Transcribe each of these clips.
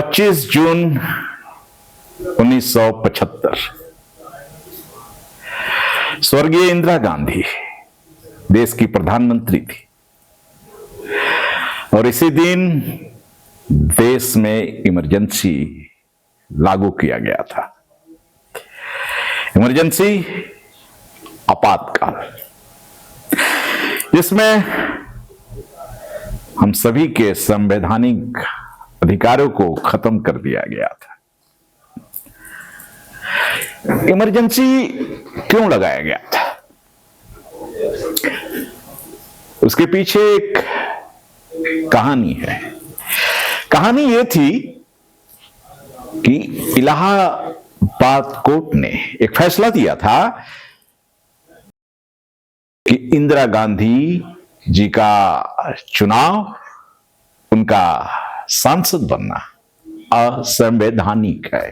25 जून 1975 स्वर्गीय इंदिरा गांधी देश की प्रधानमंत्री थी और इसी दिन देश में इमरजेंसी लागू किया गया था। इमरजेंसी आपातकाल, जिसमें हम सभी के संवैधानिक अधिकारों को खत्म कर दिया गया था। इमरजेंसी क्यों लगाया गया था? उसके पीछे एक कहानी है। कहानी यह थी कि इलाहाबाद कोर्ट ने एक फैसला दिया था कि इंदिरा गांधी जी का चुनाव, उनका सांसद बनना असंवैधानिक है।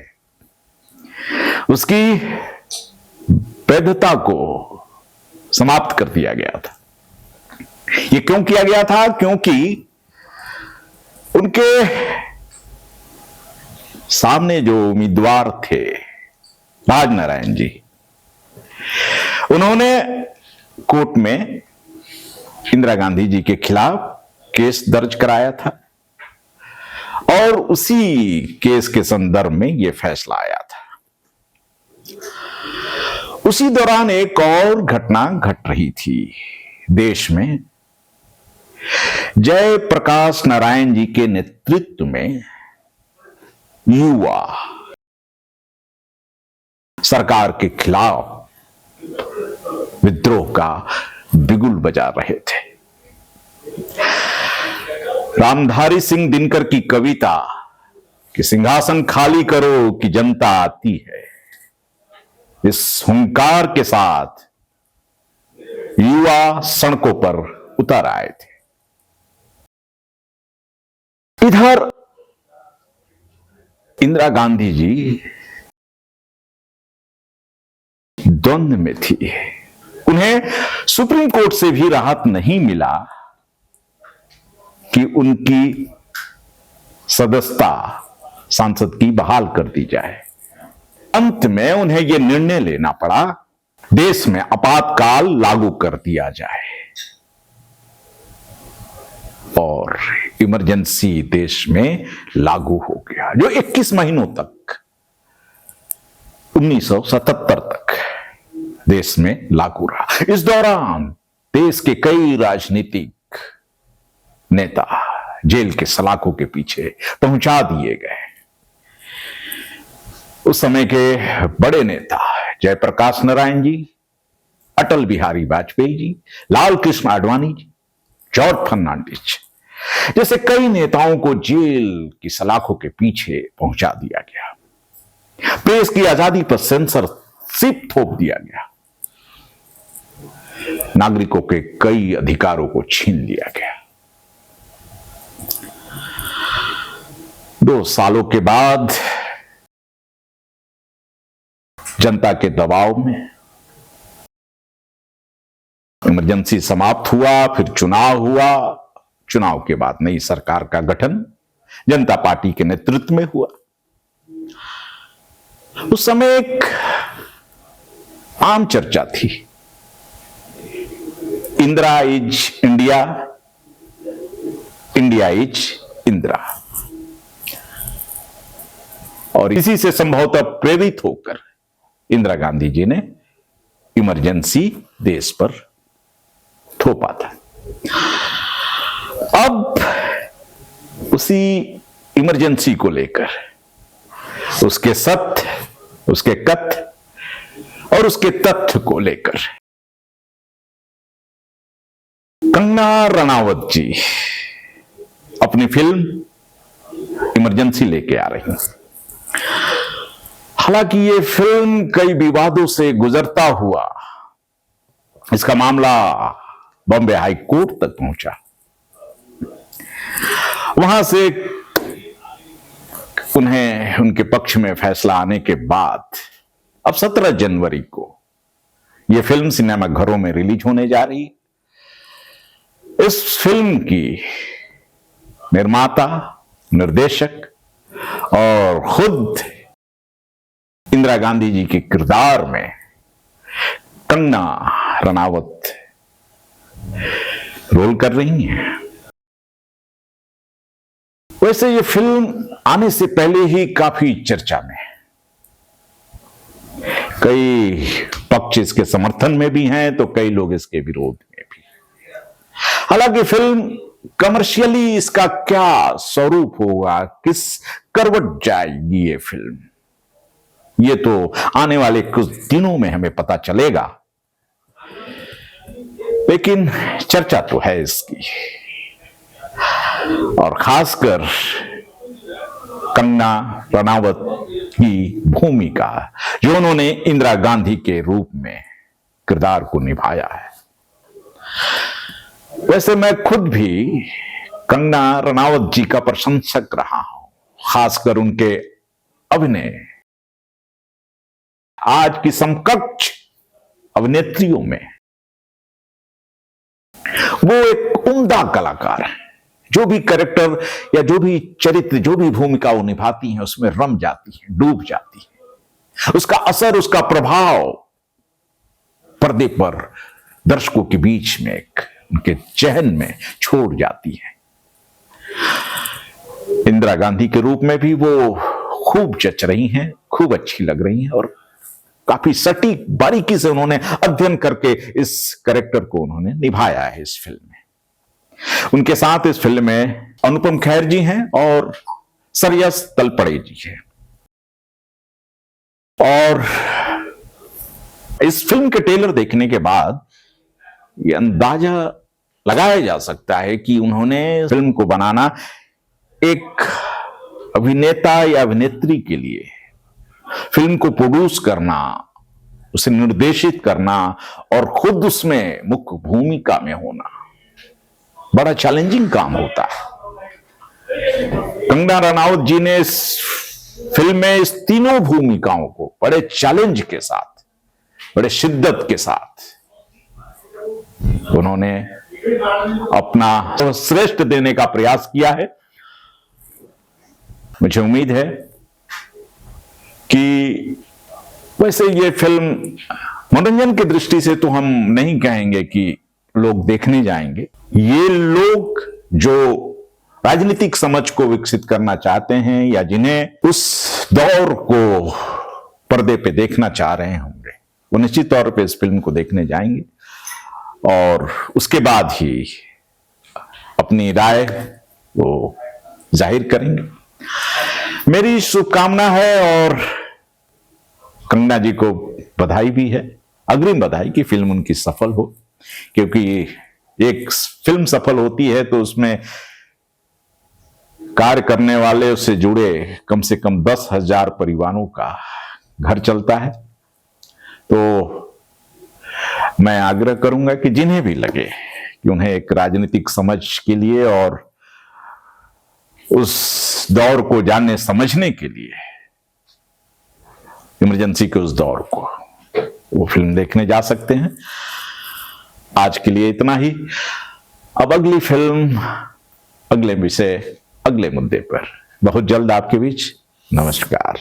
उसकी वैधता को समाप्त कर दिया गया था। यह क्यों किया गया था? क्योंकि उनके सामने जो उम्मीदवार थे राजनारायण जी, उन्होंने कोर्ट में इंदिरा गांधी जी के खिलाफ केस दर्ज कराया था और उसी केस के संदर्भ में यह फैसला आया था। उसी दौरान एक और घटना घट रही थी देश में। जयप्रकाश नारायण जी के नेतृत्व में युवा सरकार के खिलाफ विद्रोह का बिगुल बजा रहे थे। रामधारी सिंह दिनकर की कविता कि सिंहासन खाली करो कि जनता आती है, इस हुंकार के साथ युवा सड़कों पर उतर आए थे। इधर इंदिरा गांधी जी द्वंद्व में थी। उन्हें सुप्रीम कोर्ट से भी राहत नहीं मिला कि उनकी सदस्यता सांसद की बहाल कर दी जाए। अंत में उन्हें यह निर्णय लेना पड़ा, देश में आपातकाल लागू कर दिया जाए और इमरजेंसी देश में लागू हो गया, जो 21 महीनों तक 1977 तक देश में लागू रहा। इस दौरान देश के कई राजनीतिक नेता जेल के सलाखों के पीछे पहुंचा दिए गए। उस समय के बड़े नेता जयप्रकाश नारायण जी, अटल बिहारी वाजपेयी जी, लाल कृष्ण आडवाणी जी, जॉर्ज फर्नांडिस जैसे कई नेताओं को जेल की सलाखों के पीछे पहुंचा दिया गया। प्रेस की आजादी पर सेंसरशिप थोप दिया गया। नागरिकों के कई अधिकारों को छीन लिया गया। 2 सालों के बाद जनता के दबाव में इमरजेंसी समाप्त हुआ, फिर चुनाव हुआ। चुनाव के बाद नई सरकार का गठन जनता पार्टी के नेतृत्व में हुआ। उस समय एक आम चर्चा थी, Indira is India, India is Indira. और इसी से संभवतः प्रेरित होकर इंदिरा गांधी जी ने इमरजेंसी देश पर थोपा था। अब उसी इमरजेंसी को लेकर उसके सत्य, उसके कथ्य और उसके तथ्य को लेकर कंगना रनावत जी अपनी फिल्म इमरजेंसी लेके आ रही हैं। हालांकि ये फिल्म कई विवादों से गुजरता हुआ इसका मामला बॉम्बे हाई कोर्ट तक पहुंचा। वहां से उन्हें उनके पक्ष में फैसला आने के बाद अब 17 जनवरी को यह फिल्म सिनेमा घरों में रिलीज होने जा रही। इस फिल्म की निर्माता, निर्देशक और खुद इंदिरा गांधी जी के किरदार में कंगना रनावत रोल कर रही हैं। वैसे ये फिल्म आने से पहले ही काफी चर्चा में है। कई पक्ष इसके समर्थन में भी हैं तो कई लोग इसके विरोध में भी। हालांकि फिल्म कमर्शियली इसका क्या स्वरूप होगा, किस करवट जाएगी ये फिल्म, ये तो आने वाले कुछ दिनों में हमें पता चलेगा। लेकिन चर्चा तो है इसकी, और खासकर कंगना रनावत की भूमिका जो उन्होंने इंदिरा गांधी के रूप में किरदार को निभाया है। वैसे मैं खुद भी कंगना रनावत जी का प्रशंसक रहा हूं, खासकर उनके अभिनय। आज की समकक्ष अभिनेत्रियों में वो एक उम्दा कलाकार है, जो भी कैरेक्टर या जो भी चरित्र, जो भी भूमिका वो निभाती हैं उसमें रम जाती है, डूब जाती है। उसका असर, उसका प्रभाव पर्दे पर दर्शकों के बीच में उनके चेहन में छोड़ जाती है। इंदिरा गांधी के रूप में भी वो खूब जच रही हैं, खूब अच्छी लग रही हैं, और काफी सटीक बारीकी से उन्होंने अध्ययन करके इस कैरेक्टर को उन्होंने निभाया है इस फिल्म में। उनके साथ इस फिल्म में अनुपम खेर जी हैं और सरयस तलपड़े जी हैं। और इस फिल्म के ट्रेलर देखने के बाद यह अंदाजा लगाया जा सकता है कि उन्होंने फिल्म को बनाना एक अभिनेता या अभिनेत्री के लिए, फिल्म को प्रोड्यूस करना, उसे निर्देशित करना और खुद उसमें मुख्य भूमिका में होना बड़ा चैलेंजिंग काम होता है। कंगना रनावत जी ने इस फिल्म में इस तीनों भूमिकाओं को बड़े चैलेंज के साथ, बड़े शिद्दत के साथ उन्होंने अपना श्रेष्ठ देने का प्रयास किया है। मुझे उम्मीद है कि वैसे ये फिल्म मनोरंजन की दृष्टि से तो हम नहीं कहेंगे कि लोग देखने जाएंगे। ये लोग जो राजनीतिक समझ को विकसित करना चाहते हैं या जिन्हें उस दौर को पर्दे पे देखना चाह रहे होंगे, वो निश्चित तौर पे इस फिल्म को देखने जाएंगे और उसके बाद ही अपनी राय वो जाहिर करेंगे। मेरी शुभकामना है और कंगना जी को बधाई भी है, अग्रिम बधाई कि फिल्म उनकी सफल हो, क्योंकि एक फिल्म सफल होती है तो उसमें कार्य करने वाले, उससे जुड़े कम से कम 10,000 परिवारों का घर चलता है। तो मैं आग्रह करूंगा कि जिन्हें भी लगे कि उन्हें एक राजनीतिक समझ के लिए और उस दौर को जानने समझने के लिए, इमरजेंसी के उस दौर को, वो फिल्म देखने जा सकते हैं। आज के लिए इतना ही। अब अगली फिल्म, अगले विषय, अगले मुद्दे पर बहुत जल्द आपके बीच। नमस्कार।